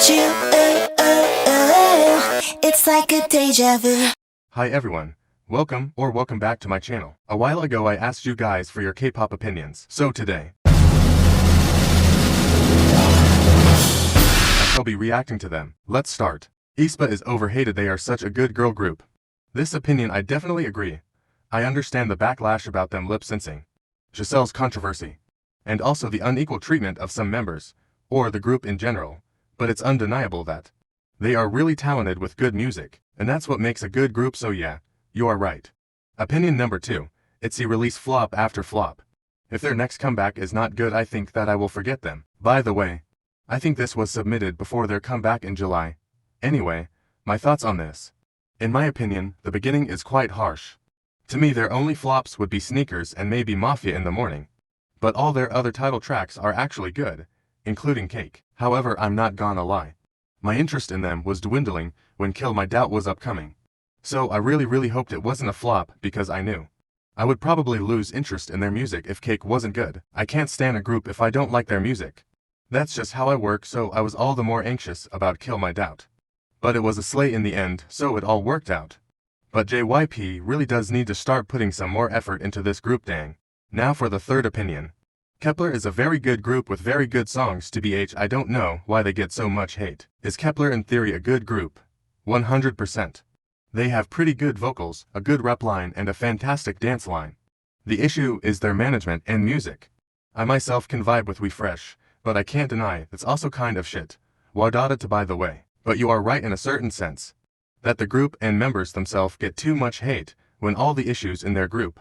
about you. It's like a deja vu. Hi everyone. Welcome back to my channel. A while ago I asked you guys for your K-pop opinions. So today, I shall be reacting to them. Let's start. aespa is overhated. They are such a good girl group. This opinion I definitely agree. I understand the backlash about them lip-syncing, Giselle's controversy, and also the unequal treatment of some members, or the group in general, but it's undeniable that they are really talented with good music, and that's what makes a good group. So yeah, you are right. Opinion number 2, ITZY release flop after flop. If their next comeback is not good, I think that I will forget them. By the way, I think this was submitted before their comeback in July. Anyway, my thoughts on this. In my opinion, the beginning is quite harsh. To me, their only flops would be Sneakers and maybe Mafia in the Morning. But all their other title tracks are actually good, including Cake. However, I'm not gonna lie. My interest in them was dwindling when Kill My Doubt was upcoming. So I really hoped it wasn't a flop, because I knew I would probably lose interest in their music if Cake wasn't good. I can't stand a group if I don't like their music. That's just how I work, so I was all the more anxious about Kill My Doubt. But it was a slay in the end, so it all worked out. But JYP really does need to start putting some more effort into this group, dang. Now for the third opinion. Kep1er is a very good group with very good songs. TBH, I don't know why they get so much hate. Is Kep1er in theory a good group? 100%. They have pretty good vocals, a good rap line, and a fantastic dance line. The issue is their management and music. I myself can vibe with We Fresh, but I can't deny it's also kind of shit. Wadada by the way. But you are right in a certain sense, that the group and members themselves get too much hate when all the issues in their group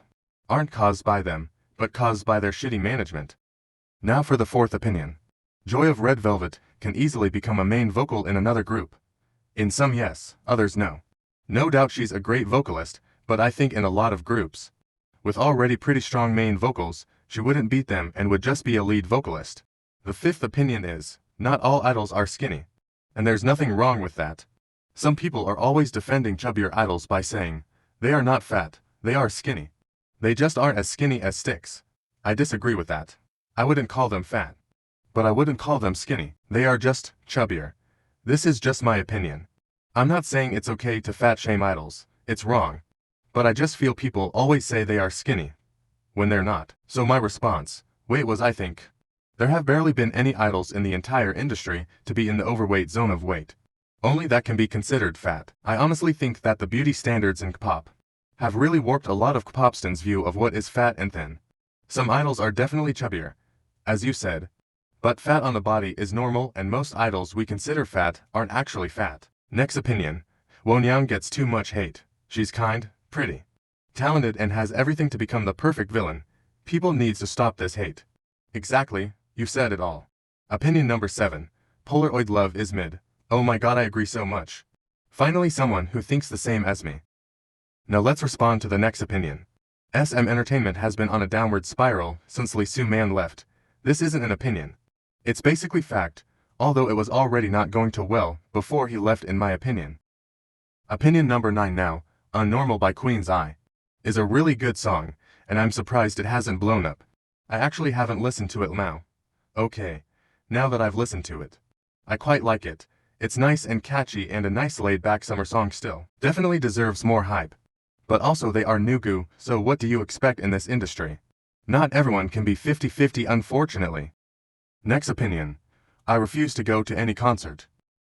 aren't caused by them, but caused by their shitty management. Now for the fourth opinion. Joy of Red Velvet can easily become a main vocal in another group. In some yes, others no. No doubt she's a great vocalist, but I think in a lot of groups, with already pretty strong main vocals, she wouldn't beat them and would just be a lead vocalist. The fifth opinion is, not all idols are skinny. And there's nothing wrong with that. Some people are always defending chubbier idols by saying, they are not fat, they are skinny. They just aren't as skinny as Sticks. I disagree with that. I wouldn't call them fat. But I wouldn't call them skinny. They are just chubbier. This is just my opinion. I'm not saying it's okay to fat shame idols. It's wrong. But I just feel people always say they are skinny when they're not. So my response, I think there have barely been any idols in the entire industry to be in the overweight zone of weight. Only that can be considered fat. I honestly think that the beauty standards in Kpop have really warped a lot of Kpopstans' view of what is fat and thin. Some idols are definitely chubbier, as you said, but fat on the body is normal, and most idols we consider fat aren't actually fat. Next opinion. Wonyoung gets too much hate. She's kind, pretty, talented, and has everything to become the perfect villain. People needs to stop this hate. Exactly, you said it all. Opinion number 7. Polaroid love is mid. Oh my god, I agree so much. Finally someone who thinks the same as me. Now let's respond to the next opinion. SM Entertainment has been on a downward spiral since Lee Soo-man left. This isn't an opinion. It's basically fact, although it was already not going too well before he left in my opinion. Opinion number 9 now, Unnormal by Queen's Eye, is a really good song, and I'm surprised it hasn't blown up. I actually haven't listened to it now. Okay, now that I've listened to it, I quite like it. It's nice and catchy and a nice laid-back summer song still. Definitely deserves more hype. But also they are Nugu, so what do you expect in this industry? Not everyone can be 50-50 unfortunately. Next opinion. I refuse to go to any concert.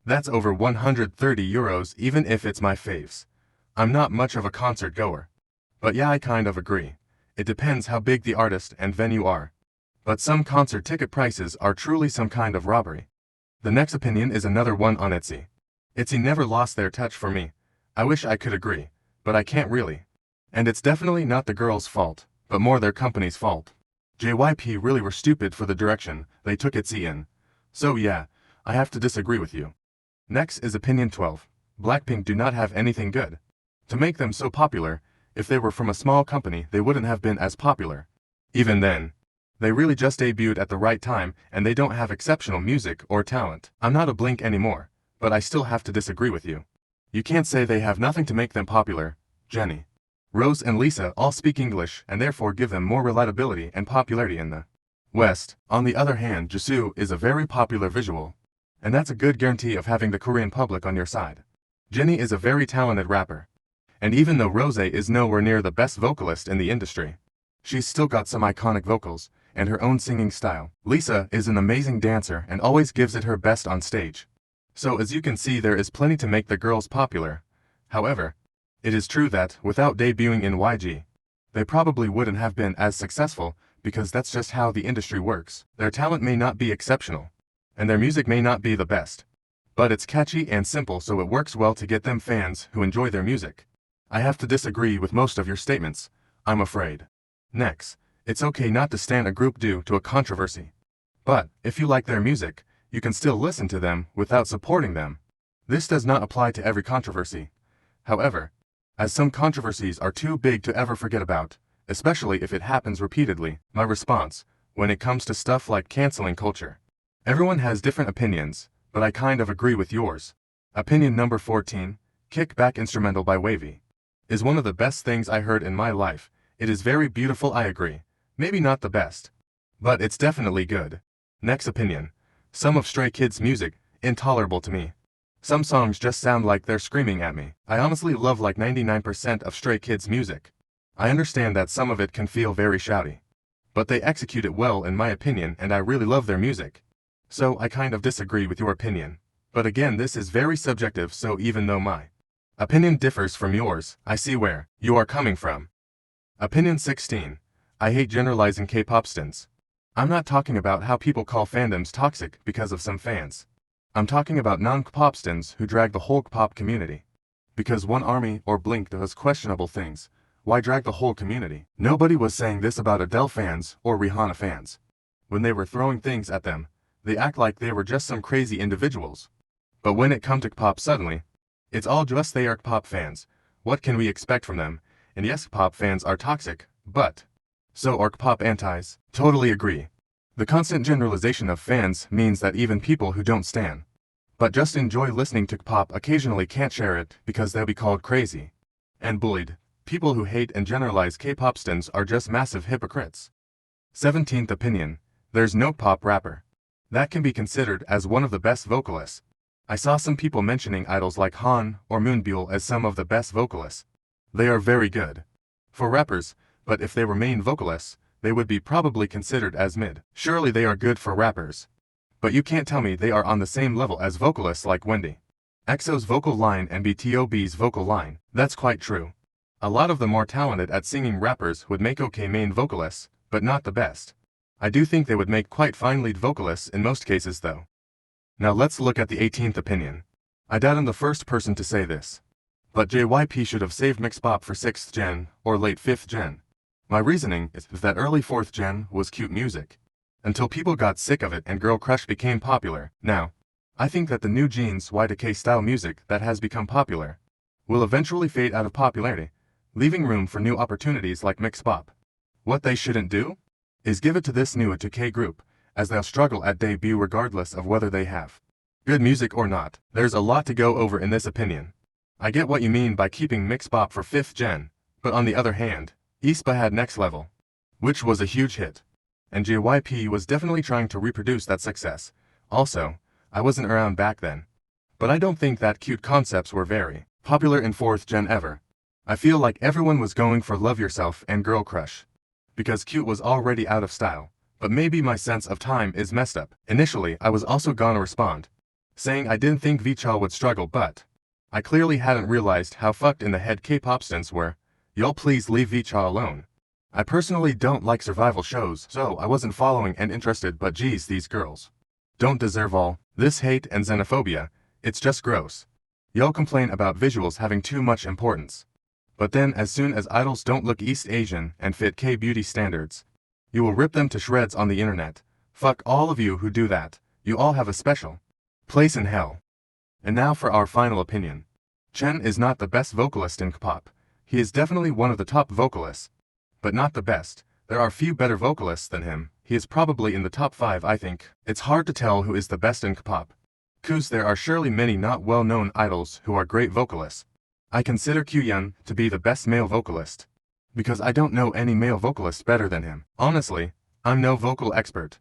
That's over 130 euros even if it's my faves. I'm not much of a concert goer. But yeah, I kind of agree. It depends how big the artist and venue are. But some concert ticket prices are truly some kind of robbery. The next opinion is another one on ITZY. ITZY never lost their touch for me. I wish I could agree, but I can't really. And it's definitely not the girls' fault, but more their company's fault. JYP really were stupid for the direction they took ITZY in. So yeah, I have to disagree with you. Next is opinion 12. Blackpink do not have anything good to make them so popular. If they were from a small company, they wouldn't have been as popular. Even then, they really just debuted at the right time, and they don't have exceptional music or talent. I'm not a Blink anymore, but I still have to disagree with you. You can't say they have nothing to make them popular. Jennie, Rose and Lisa all speak English and therefore give them more relatability and popularity in the West. On the other hand, Jisoo is a very popular visual, And that's a good guarantee of having the Korean public on your side. Jennie is a very talented rapper. And even though Rose is nowhere near the best vocalist in the industry, she's still got some iconic vocals and her own singing style. Lisa is an amazing dancer and always gives it her best on stage. So as you can see, there is plenty to make the girls popular. However, it is true that, without debuting in YG, they probably wouldn't have been as successful, because that's just how the industry works. Their talent may not be exceptional, and their music may not be the best, but it's catchy and simple, so it works well to get them fans who enjoy their music. I have to disagree with most of your statements, I'm afraid. Next, it's okay not to stan a group due to a controversy. But, if you like their music, you can still listen to them without supporting them. This does not apply to every controversy. However, as some controversies are too big to ever forget about, especially if it happens repeatedly, my response, when it comes to stuff like canceling culture. Everyone has different opinions, but I kind of agree with yours. Opinion number 14, Kick Back Instrumental by Wavy, is one of the best things I heard in my life. It is very beautiful, I agree. Maybe not the best, but it's definitely good. Next opinion, some of Stray Kids' music, intolerable to me. Some songs just sound like they're screaming at me. I honestly love like 99% of Stray Kids' music. I understand that some of it can feel very shouty, but they execute it well in my opinion, and I really love their music. So I kind of disagree with your opinion. But again, this is very subjective, so even though my opinion differs from yours, I see where you are coming from. Opinion 16. I hate generalizing K-pop stans. I'm not talking about how people call fandoms toxic because of some fans. I'm talking about non-K-pop stans who drag the whole K-pop community. Because one ARMY or Blink does questionable things, why drag the whole community? Nobody was saying this about Adele fans or Rihanna fans. When they were throwing things at them, they act like they were just some crazy individuals. But when it comes to K-pop, suddenly, it's all just they are K-pop fans. What can we expect from them? And yes, K-pop fans are toxic, but so are K-pop antis. Totally agree. The constant generalization of fans means that even people who don't stan, but just enjoy listening to K-pop, occasionally can't share it because they'll be called crazy and bullied. People who hate and generalize K-pop stans are just massive hypocrites. 17th opinion. There's no pop rapper that can be considered as one of the best vocalists. I saw some people mentioning idols like Han or Moonbyul as some of the best vocalists. They are very good for rappers, but if they were main vocalists, they would be probably considered as mid. Surely they are good for rappers, but you can't tell me they are on the same level as vocalists like Wendy, EXO's vocal line and BTOB's vocal line. That's quite true. A lot of the more talented at singing rappers would make okay main vocalists, but not the best. I do think they would make quite fine lead vocalists in most cases though. Now let's look at the 18th opinion. I doubt I'm the first person to say this, but JYP should have saved mix pop for 6th gen or late 5th gen. My reasoning is that early 4th gen was cute music, until people got sick of it and Girl Crush became popular. Now, I think that the new jeans Y2K style music that has become popular will eventually fade out of popularity, leaving room for new opportunities like mix pop. What they shouldn't do is give it to this new Y2K group, as they'll struggle at debut regardless of whether they have good music or not. There's a lot to go over in this opinion. I get what you mean by keeping mix pop for 5th gen, but on the other hand, aespa had Next Level, which was a huge hit, and JYP was definitely trying to reproduce that success. Also, I wasn't around back then, but I don't think that cute concepts were very popular in 4th gen ever. I feel like everyone was going for Love Yourself and Girl Crush, because cute was already out of style. But maybe my sense of time is messed up. Initially, I was also gonna respond, saying I didn't think Vichal would struggle, but I clearly hadn't realized how fucked in the head K-pop stans were. Y'all please leave Vichal alone. I personally don't like survival shows, so I wasn't following and interested, but geez, these girls don't deserve all this hate and xenophobia. It's just gross. Y'all complain about visuals having too much importance, but then as soon as idols don't look East Asian and fit K-beauty standards, you will rip them to shreds on the internet. Fuck all of you who do that. You all have a special place in hell. And now for our final opinion. Chen is not the best vocalist in K-pop. He is definitely one of the top vocalists, but not the best. There are few better vocalists than him. He is probably in the top 5, I think. It's hard to tell who is the best in K-pop, 'cause there are surely many not well-known idols who are great vocalists. I consider Kyuhyun to be the best male vocalist, because I don't know any male vocalist better than him. Honestly, I'm no vocal expert.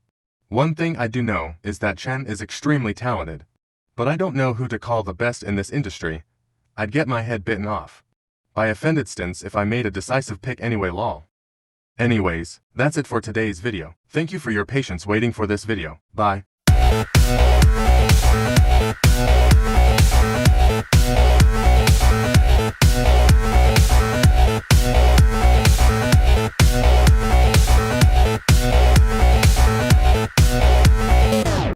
One thing I do know is that Chen is extremely talented. But I don't know who to call the best in this industry. I'd get my head bitten off by offended stance if I made a decisive pick anyway lol. Anyways, that's it for today's video. Thank you for your patience waiting for this video. Bye.